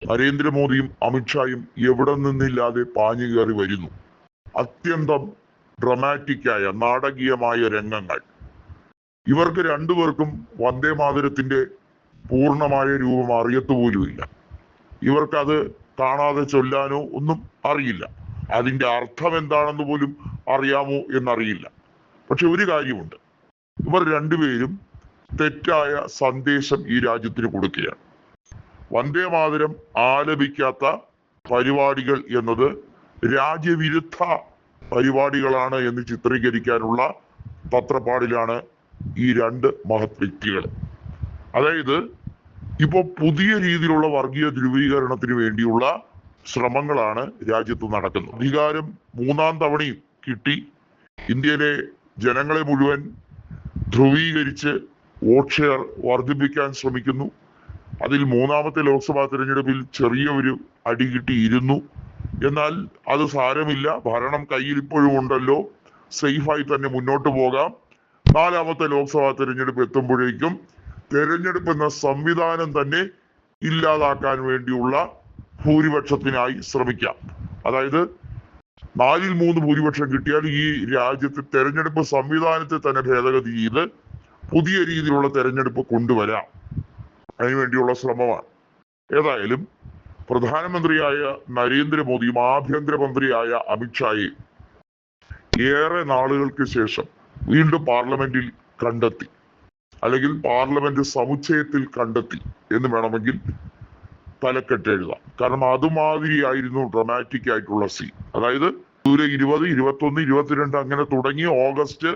നരേന്ദ്രമോദിയും അമിത്ഷായും എവിടെ നിന്നില്ലാതെ പാഞ്ഞു കയറി വരുന്നു. അത്യന്തം ഡ്രമാറ്റിക്കായ നാടകീയമായ രംഗങ്ങൾ. ഇവർക്ക് രണ്ടുപേർക്കും വന്ദേ മാതരത്തിന്റെ പൂർണ്ണമായ രൂപം അറിയത്തുപോലുമില്ല. ഇവർക്കത് കാണാതെ ചൊല്ലാനോ ഒന്നും അറിയില്ല. അതിന്റെ അർത്ഥം എന്താണെന്ന് പോലും അറിയാമോ എന്നറിയില്ല. പക്ഷെ ഒരു കാര്യമുണ്ട്, ഇവർ രണ്ടുപേരും തെറ്റായ സന്ദേശം ഈ രാജ്യത്തിന് കൊടുക്കുകയാണ്. വന്ദേ മാതരം ആലപിക്കാത്ത പരിപാടികൾ എന്നത് രാജ്യവിരുദ്ധ പരിപാടികളാണ് എന്ന് ചിത്രീകരിക്കാനുള്ള തത്രപ്പാടിലാണ് ഈ രണ്ട് മഹത് വ്യക്തികൾ. അതായത് ഇപ്പോ പുതിയ രീതിയിലുള്ള വർഗീയ ധ്രുവീകരണത്തിന് വേണ്ടിയുള്ള ശ്രമങ്ങളാണ് രാജ്യത്ത് നടക്കുന്നത്. അധികാരം മൂന്നാം തവണയും കിട്ടി. ഇന്ത്യയിലെ ജനങ്ങളെ മുഴുവൻ ധ്രുവീകരിച്ച് വോട്ട് ഷെയർ വർദ്ധിപ്പിക്കാൻ ശ്രമിക്കുന്നു. അതിൽ മൂന്നാമത്തെ ലോക്സഭാ തെരഞ്ഞെടുപ്പിൽ ചെറിയ ഒരു അടി കിട്ടിയിരുന്നു. എന്നാൽ അത് സാരമില്ല, ഭരണം കയ്യിൽ ഇപ്പോഴും ഉണ്ടല്ലോ, സേഫായി തന്നെ മുന്നോട്ട് പോകാം. നാലാമത്തെ ലോക്സഭാ തെരഞ്ഞെടുപ്പ് എത്തുമ്പോഴേക്കും തെരഞ്ഞെടുപ്പ് എന്ന സംവിധാനം തന്നെ ഇല്ലാതാക്കാൻ വേണ്ടിയുള്ള ഭൂരിപക്ഷത്തിനായി ശ്രമിക്കാം. അതായത് 4/3 ഭൂരിപക്ഷം കിട്ടിയാൽ ഈ രാജ്യത്തെ തെരഞ്ഞെടുപ്പ് സംവിധാനത്തെ തന്നെ ഭേദഗതി ചെയ്ത് പുതിയ രീതിയിലുള്ള തെരഞ്ഞെടുപ്പ് കൊണ്ടുവരാം. അതിനുവേണ്ടിയുള്ള ശ്രമമാണ്. ഏതായാലും പ്രധാനമന്ത്രിയായ നരേന്ദ്രമോദിയും ആഭ്യന്തരമന്ത്രിയായ അമിത്ഷായെയും ഏറെ നാളുകൾക്ക് ശേഷം വീണ്ടും പാർലമെന്റിൽ കണ്ടെത്തി, അല്ലെങ്കിൽ പാർലമെന്റ് സമുച്ചയത്തിൽ കണ്ടെത്തി എന്ന് വേണമെങ്കിൽ തലക്കെട്ട് എഴുതാം. കാരണം അതുമാതിരിയായിരുന്നു ഡ്രമാറ്റിക് ആയിട്ടുള്ള സീൻ. അതായത് 20, 21, 22 അങ്ങനെ തുടങ്ങി ഓഗസ്റ്റ്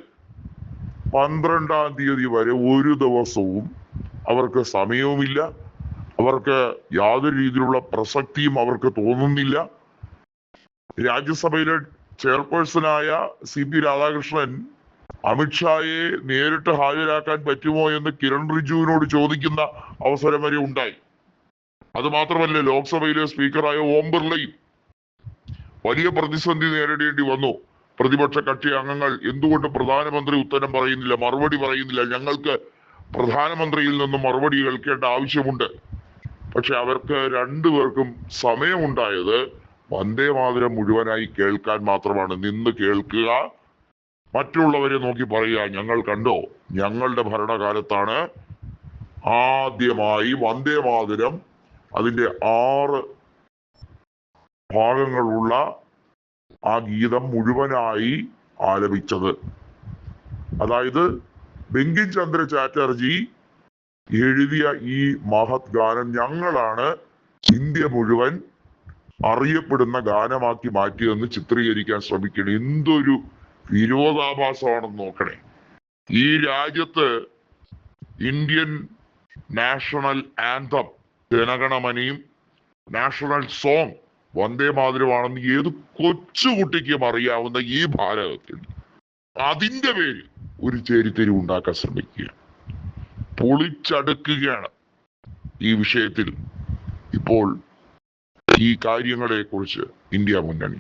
12-ാം തീയതി വരെ ഒരു ദിവസവും അവർക്ക് സമയവുമില്ല, അവർക്ക് യാതൊരു രീതിയിലുള്ള പ്രസക്തിയും അവർക്ക് തോന്നുന്നില്ല. രാജ്യസഭയിലെ ചെയർപേഴ്സണായ CP രാധാകൃഷ്ണൻ അമിത്ഷായെ നേരിട്ട് ഹാജരാക്കാൻ പറ്റുമോ എന്ന് കിരൺ റിജുവിനോട് ചോദിക്കുന്ന അവസരം വരെ ഉണ്ടായി. അത് മാത്രമല്ല, ലോക്സഭയിലെ സ്പീക്കറായ ഓം ബിർളയും വലിയ പ്രതിസന്ധി നേരിടേണ്ടി വന്നു. പ്രതിപക്ഷ കക്ഷി അംഗങ്ങൾ എന്തുകൊണ്ട് പ്രധാനമന്ത്രി ഉത്തരം പറയുന്നില്ല, മറുപടി പറയുന്നില്ല, ഞങ്ങൾക്ക് പ്രധാനമന്ത്രിയിൽ നിന്നും മറുപടി കേൾക്കേണ്ട ആവശ്യമുണ്ട്. പക്ഷെ അവർക്ക് രണ്ടുപേർക്കും സമയമുണ്ടായത് വന്ദേ മാതരം മുഴുവനായി കേൾക്കാൻ മാത്രമാണ്. നിന്ന് കേൾക്കുക, മറ്റുള്ളവരെ നോക്കി പറയുക, ഞങ്ങൾ കണ്ടോ, ഞങ്ങളുടെ ഭരണകാലത്താണ് ആദ്യമായി വന്ദേ മാതരം അതിന്റെ 6 ഭാഗങ്ങളുള്ള ആ ഗീതം മുഴുവനായി ആലപിച്ചത്. അതായത് ബങ്കിം ചന്ദ്ര ചാറ്റർജി എഴുതിയ ഈ മഹത് ഗാനം ഞങ്ങളാണ് ഇന്ത്യ മുഴുവൻ അറിയപ്പെടുന്ന ഗാനമാക്കി മാറ്റിയെന്ന് ചിത്രീകരിക്കാൻ ശ്രമിക്കണം. എന്തൊരു വിരോധാഭാസമാണെന്ന് നോക്കണേ. ഈ രാജ്യത്ത് ഇന്ത്യൻ നാഷണൽ ആന്തം ജനഗണമനയും നാഷണൽ സോങ് വന്ദേ മാതരമാണെന്ന് ഏത് കൊച്ചുകുട്ടിക്കും അറിയാവുന്ന ഈ ഭാരതത്തിൽ അതിന്റെ പേരിൽ ഒരു ചേരിത്തിരിവ് ഉണ്ടാക്കാൻ ശ്രമിക്കുക, പൊളിച്ചടുക്കുകയാണ് ഈ വിഷയത്തിൽ ഇപ്പോൾ ഈ കാര്യങ്ങളെ കുറിച്ച് ഇന്ത്യ മുന്നണി.